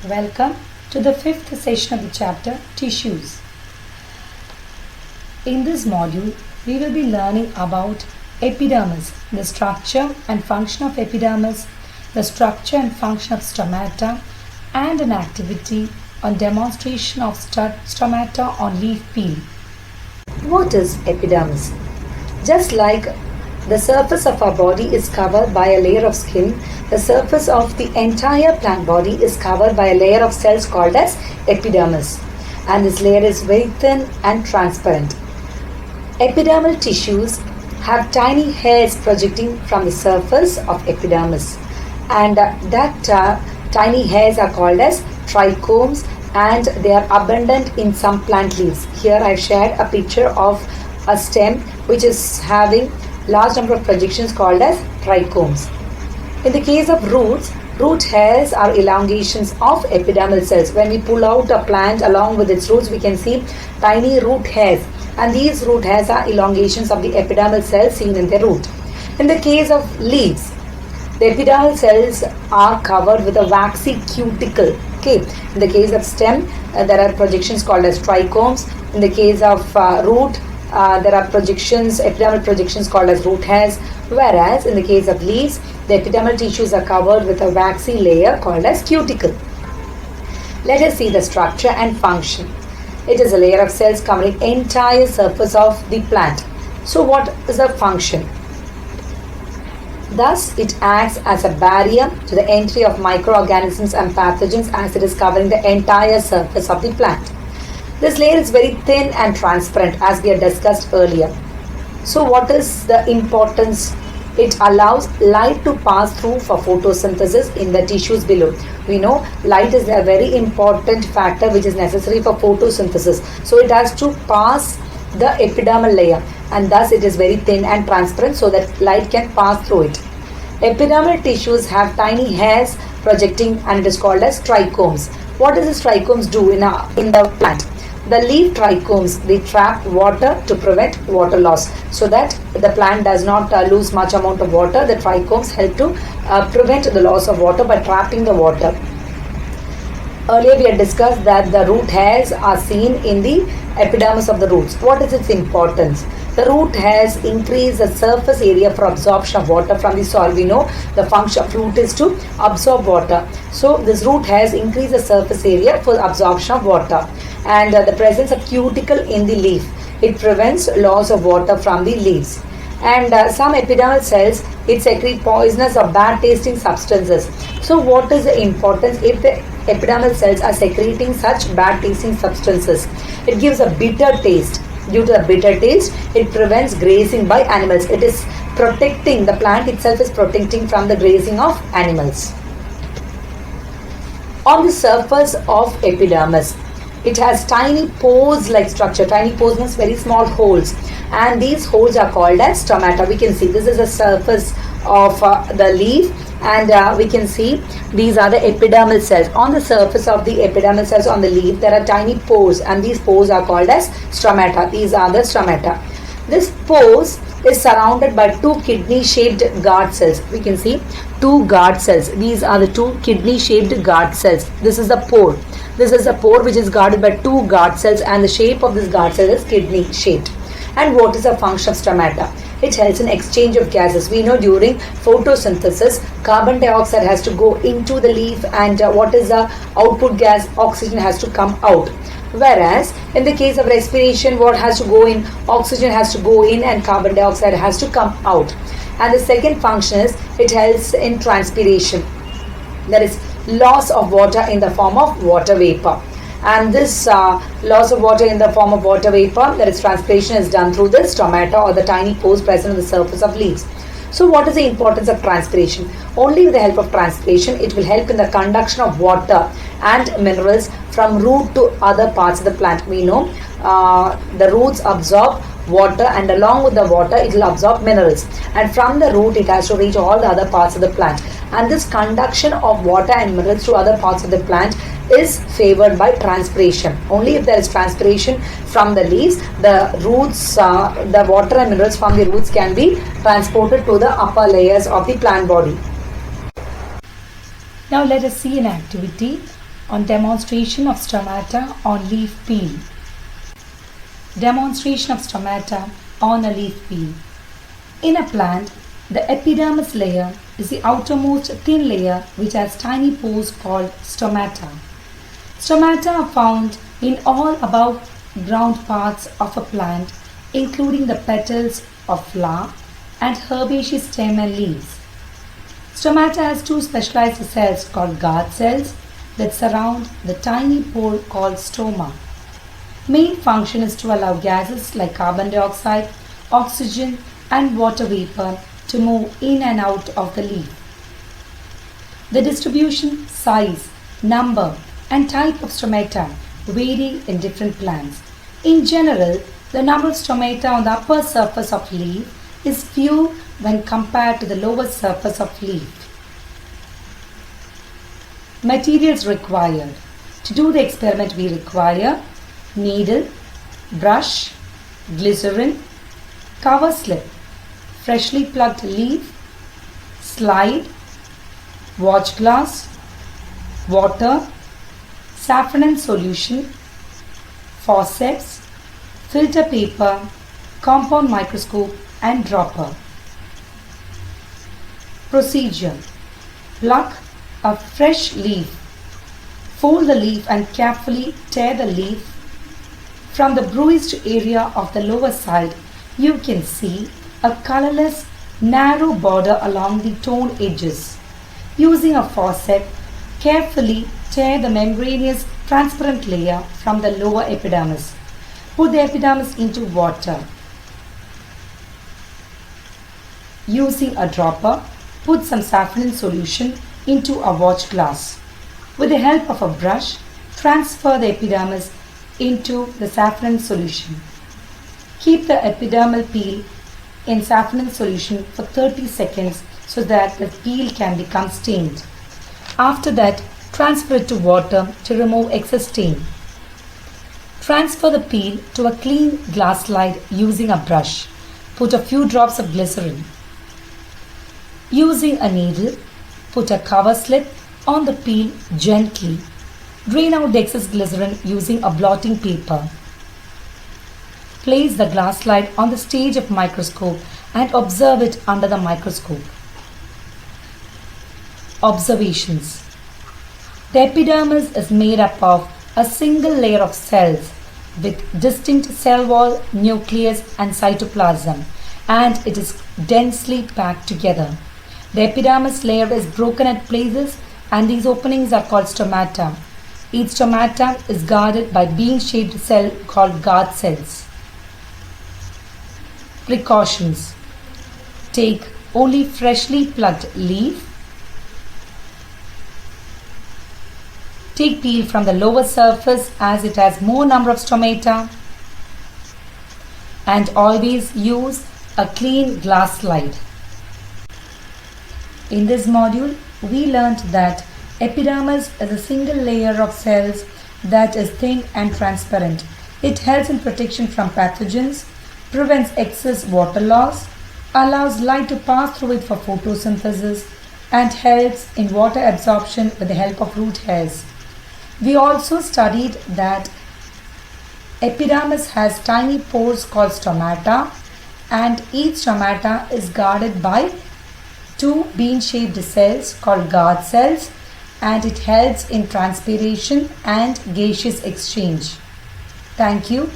Welcome to the fifth session of the chapter Tissues. In this module, we will be learning about epidermis, the structure and function of epidermis, the structure and function of stomata, and an activity on demonstration of stomata on leaf peel. What is epidermis? Just like the surface of our body is covered by a layer of skin, the surface of the entire plant body is covered by a layer of cells called as epidermis, and this layer is very thin and transparent. Epidermal tissues have tiny hairs projecting from the surface of epidermis, and tiny hairs are called as trichomes, and they are abundant in some plant leaves. Here I have shared a picture of a stem which is having large number of projections called as trichomes. In the case of roots, root hairs are elongations of epidermal cells. When we pull out a plant along with its roots, we can see tiny root hairs, and these root hairs are elongations of the epidermal cells seen in the root. In the case of leaves, the epidermal cells are covered with a waxy cuticle. In the case of stem, there are projections called as trichomes. In the case of root, there are epidermal projections called as root hairs, whereas in the case of leaves, the epidermal tissues are covered with a waxy layer called as cuticle. Let us see the structure and function. It is a layer of cells covering entire surface of the plant. So what is the function? Thus, it acts as a barrier to the entry of microorganisms and pathogens as it is covering the entire surface of the plant. This layer is very thin and transparent as we had discussed earlier. So what is the importance? It allows light to pass through for photosynthesis in the tissues below. We know light is a very important factor which is necessary for photosynthesis. So it has to pass the epidermal layer, and thus it is very thin and transparent so that light can pass through it. Epidermal tissues have tiny hairs projecting, and it is called as trichomes. What does this trichomes do in the plant? The leaf trichomes, they trap water to prevent water loss, so that the plant does not lose much amount of water. The trichomes help to prevent the loss of water by trapping the water. Earlier we had discussed that the root hairs are seen in the epidermis of the roots. What is its importance? The root hairs increase the surface area for absorption of water from the soil. We know the function of root is to absorb water. So this root hairs increase the surface area for absorption of water. And the presence of cuticle in the leaf, it prevents loss of water from the leaves. And some epidermal cells, it secrete poisonous or bad tasting substances. So what is the importance if the epidermal cells are secreting such bad tasting substances? It gives a bitter taste. Due to the bitter taste, it prevents grazing by animals. It is protecting, the plant itself is protecting from the grazing of animals. On the surface of epidermis, it has tiny pores-like structure. Tiny pores means very small holes, and these holes are called as stomata. We can see this is the surface of the leaf, and we can see these are the epidermal cells. On the surface of the epidermal cells on the leaf, there are tiny pores, and these pores are called as stomata. These are the stomata. This pores is surrounded by two kidney-shaped guard cells. We can see two guard cells. These are the two kidney-shaped guard cells. This is the pore. This is a pore which is guarded by two guard cells, and the shape of this guard cell is kidney shaped. And what is the function of stomata? It helps in exchange of gases. We know during photosynthesis, carbon dioxide has to go into the leaf, and what is the output gas? Oxygen has to come out. Whereas in the case of respiration, what has to go in? Oxygen has to go in and carbon dioxide has to come out. And the second function is it helps in transpiration. That is loss of water in the form of water vapor. And this loss of water in the form of water vapor, that is transpiration, is done through the stomata or the tiny pores present on the surface of leaves. So what is the importance of transpiration? Only with the help of transpiration, it will help in the conduction of water and minerals from root to other parts of the plant. We know the roots absorb water, and along with the water it will absorb minerals, and from the root it has to reach all the other parts of the plant. And this conduction of water and minerals to other parts of the plant is favored by transpiration. Only if there is transpiration from the leaves, the roots, the water and minerals from the roots can be transported to the upper layers of the plant body. Now let us see an activity on demonstration of stomata on leaf peel. Demonstration of stomata on a leaf peel. In a plant, the epidermis layer is the outermost thin layer which has tiny pores called stomata. Stomata are found in all above ground parts of a plant, including the petals of flower and herbaceous stem and leaves. Stomata has two specialized cells called guard cells that surround the tiny pore called stoma. Main function is to allow gases like carbon dioxide, oxygen and water vapor to move in and out of the leaf. The distribution, size, number and type of stomata vary in different plants. In general, the number of stomata on the upper surface of leaf is few when compared to the lower surface of leaf. Materials required. To do the experiment we require needle, brush, glycerin, cover slip, freshly plucked leaf, slide, watch glass, water, saffron solution, forceps, filter paper, compound microscope and dropper. Procedure. Pluck a fresh leaf. Fold the leaf and carefully tear the leaf. From the bruised area of the lower side, you can see a colorless, narrow border along the torn edges. Using a forceps, carefully tear the membranous transparent layer from the lower epidermis. Put the epidermis into water. Using a dropper, put some saffron solution into a watch glass. With the help of a brush, transfer the epidermis into the saffron solution. Keep the epidermal peel in saffron solution for 30 seconds so that the peel can become stained. After that, transfer it to water to remove excess stain. Transfer the peel to a clean glass slide using a brush. Put a few drops of glycerin. Using a needle, put a cover slip on the peel gently. Drain out the excess glycerin using a blotting paper. Place the glass slide on the stage of microscope and observe it under the microscope. Observations. The epidermis is made up of a single layer of cells with distinct cell wall, nucleus and cytoplasm, and it is densely packed together. The epidermis layer is broken at places and these openings are called stomata. Each stomata is guarded by bean-shaped cell called guard cells. Precautions. Take only freshly plucked leaf. Take peel from the lower surface as it has more number of stomata. And always use a clean glass slide. In this module, we learnt that epidermis is a single layer of cells that is thin and transparent. It helps in protection from pathogens, prevents excess water loss, allows light to pass through it for photosynthesis, and helps in water absorption with the help of root hairs. We also studied that epidermis has tiny pores called stomata, and each stomata is guarded by two bean-shaped cells called guard cells, and it helps in transpiration and gaseous exchange. Thank you.